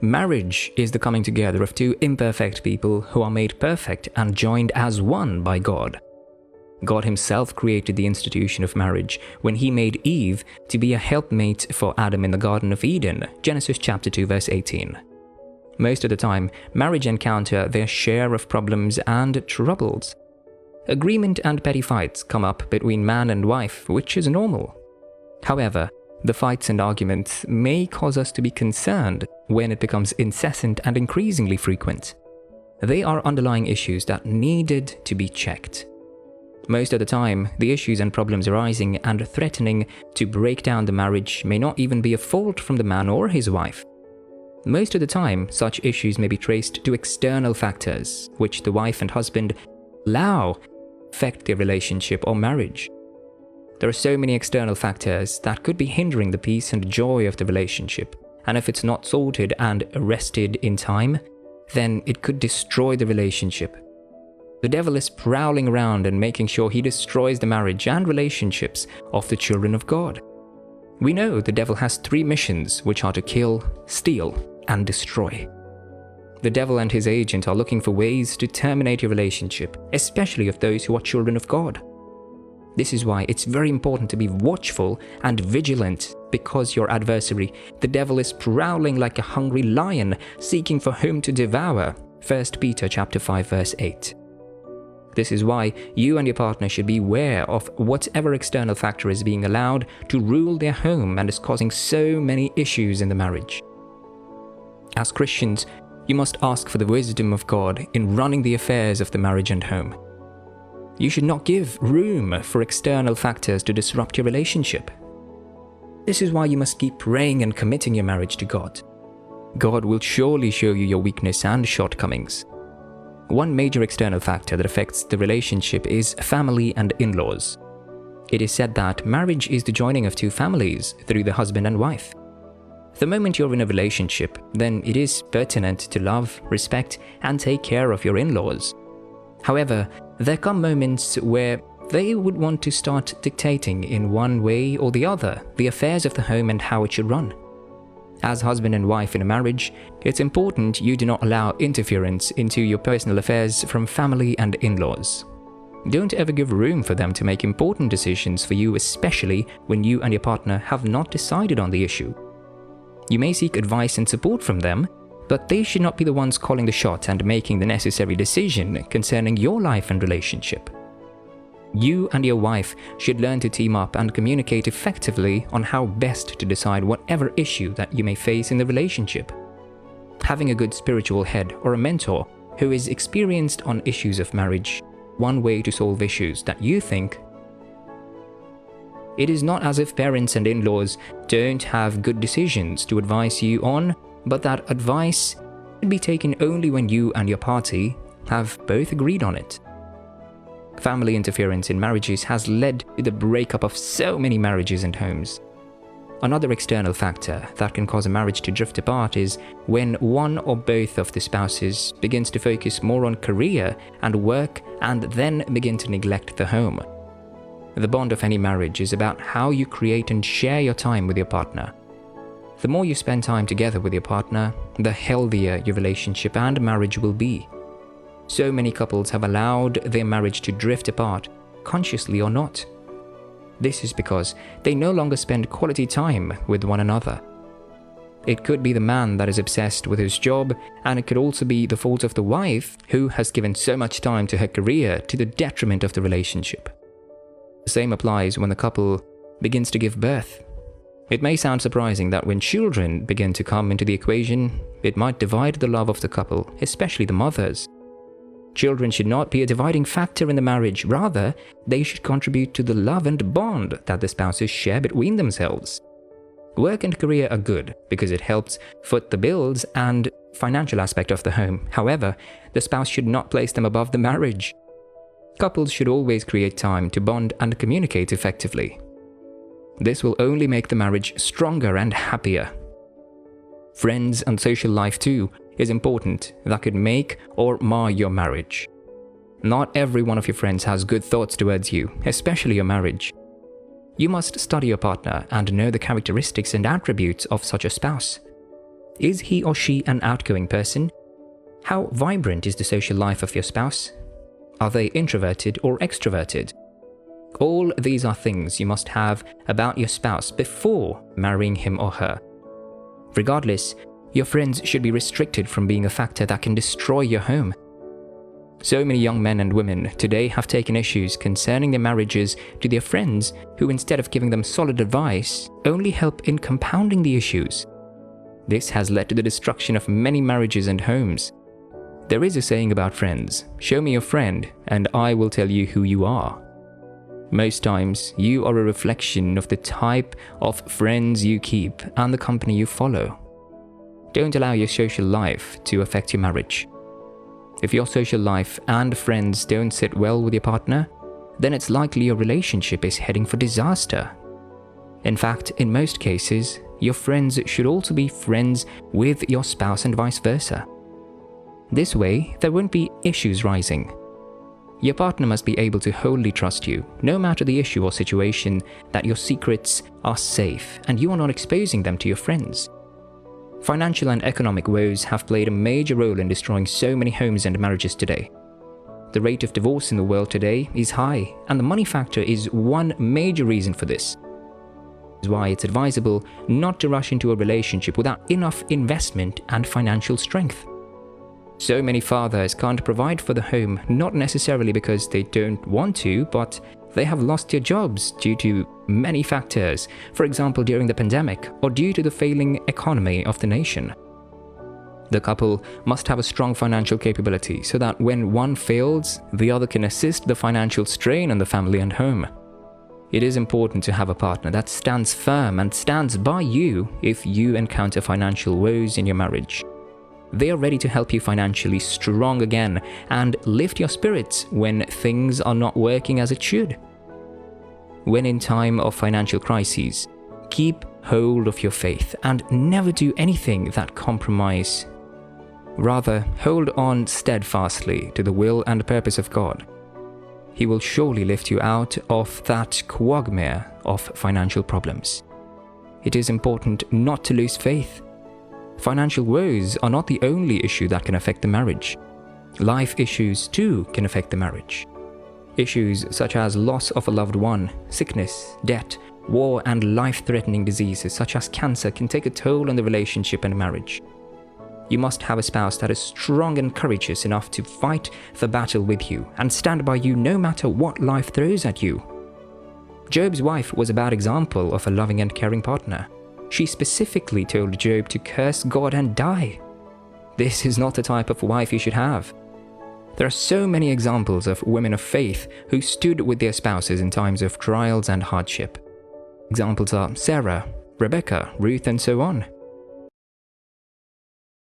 Marriage is the coming together of two imperfect people who are made perfect and joined as one by God. God himself created the institution of marriage when he made Eve to be a helpmate for Adam in the Garden of Eden, Genesis chapter 2 verse 18. Most of the time, marriage encounter their share of problems and troubles. Agreement and petty fights come up between man and wife, which is normal. However, the fights and arguments may cause us to be concerned when it becomes incessant and increasingly frequent. They are underlying issues that needed to be checked. Most of the time, the issues and problems arising and threatening to break down the marriage may not even be a fault from the man or his wife. Most of the time, such issues may be traced to external factors, which the wife and husband allow affect their relationship or marriage. There are so many external factors that could be hindering the peace and joy of the relationship, and if it's not sorted and arrested in time, then it could destroy the relationship. The devil is prowling around and making sure he destroys the marriage and relationships of the children of God. We know the devil has three missions, which are to kill, steal, and destroy. The devil and his agent are looking for ways to terminate your relationship, especially of those who are children of God. This is why it's very important to be watchful and vigilant, because your adversary, the devil, is prowling like a hungry lion seeking for whom to devour. 1 Peter chapter 5 verse 8. This is why you and your partner should be aware of whatever external factor is being allowed to rule their home and is causing so many issues in the marriage. As Christians, you must ask for the wisdom of God in running the affairs of the marriage and home. You should not give room for external factors to disrupt your relationship. This is why you must keep praying and committing your marriage to God. God will surely show you your weakness and shortcomings. One major external factor that affects the relationship is family and in-laws. It is said that marriage is the joining of two families through the husband and wife. The moment you're in a relationship, then it is pertinent to love, respect, and take care of your in-laws. However, there come moments where they would want to start dictating in one way or the other the affairs of the home and how it should run. As husband and wife in a marriage, it's important you do not allow interference into your personal affairs from family and in-laws. Don't ever give room for them to make important decisions for you, especially when you and your partner have not decided on the issue. You may seek advice and support from them, but they should not be the ones calling the shot and making the necessary decision concerning your life and relationship. You and your wife should learn to team up and communicate effectively on how best to decide whatever issue that you may face in the relationship. Having a good spiritual head or a mentor who is experienced on issues of marriage, one way to solve issues that you think. It is not as if parents and in-laws don't have good decisions to advise you on, but that advice should be taken only when you and your party have both agreed on it. Family interference in marriages has led to the breakup of so many marriages and homes. Another external factor that can cause a marriage to drift apart is when one or both of the spouses begins to focus more on career and work and then begin to neglect the home. The bond of any marriage is about how you create and share your time with your partner. The more you spend time together with your partner, the healthier your relationship and marriage will be. So many couples have allowed their marriage to drift apart, consciously or not. This is because they no longer spend quality time with one another. It could be the man that is obsessed with his job, and it could also be the fault of the wife who has given so much time to her career to the detriment of the relationship. The same applies when the couple begins to give birth. It may sound surprising that when children begin to come into the equation, it might divide the love of the couple, especially the mothers. Children should not be a dividing factor in the marriage. Rather, they should contribute to the love and bond that the spouses share between themselves. Work and career are good because it helps foot the bills and financial aspect of the home. However, the spouse should not place them above the marriage. Couples should always create time to bond and communicate effectively. This will only make the marriage stronger and happier. Friends and social life too is important that could make or mar your marriage. Not every one of your friends has good thoughts towards you, especially your marriage. You must study your partner and know the characteristics and attributes of such a spouse. Is he or she an outgoing person? How vibrant is the social life of your spouse? Are they introverted or extroverted? All these are things you must have about your spouse before marrying him or her. Regardless, your friends should be restricted from being a factor that can destroy your home. So many young men and women today have taken issues concerning their marriages to their friends who, instead of giving them solid advice, only help in compounding the issues. This has led to the destruction of many marriages and homes. There is a saying about friends: show me your friend and I will tell you who you are. Most times, you are a reflection of the type of friends you keep and the company you follow. Don't allow your social life to affect your marriage. If your social life and friends don't sit well with your partner, then it's likely your relationship is heading for disaster. In fact, in most cases, your friends should also be friends with your spouse and vice versa. This way, there won't be issues rising. Your partner must be able to wholly trust you, no matter the issue or situation, that your secrets are safe and you are not exposing them to your friends. Financial and economic woes have played a major role in destroying so many homes and marriages today. The rate of divorce in the world today is high, and the money factor is one major reason for this. This is why it's advisable not to rush into a relationship without enough investment and financial strength. So many fathers can't provide for the home, not necessarily because they don't want to, but they have lost their jobs due to many factors, for example during the pandemic or due to the failing economy of the nation. The couple must have a strong financial capability so that when one fails, the other can assist the financial strain on the family and home. It is important to have a partner that stands firm and stands by you if you encounter financial woes in your marriage. They are ready to help you financially strong again and lift your spirits when things are not working as it should. When in time of financial crises, keep hold of your faith and never do anything that compromise. Rather, hold on steadfastly to the will and purpose of God. He will surely lift you out of that quagmire of financial problems. It is important not to lose faith. Financial woes are not the only issue that can affect the marriage. Life issues too can affect the marriage. Issues such as loss of a loved one, sickness, debt, war, and life-threatening diseases such as cancer can take a toll on the relationship and marriage. You must have a spouse that is strong and courageous enough to fight the battle with you and stand by you no matter what life throws at you. Job's wife was a bad example of a loving and caring partner. She specifically told Job to curse God and die. This is not the type of wife you should have. There are so many examples of women of faith who stood with their spouses in times of trials and hardship. Examples are Sarah, Rebecca, Ruth, and so on.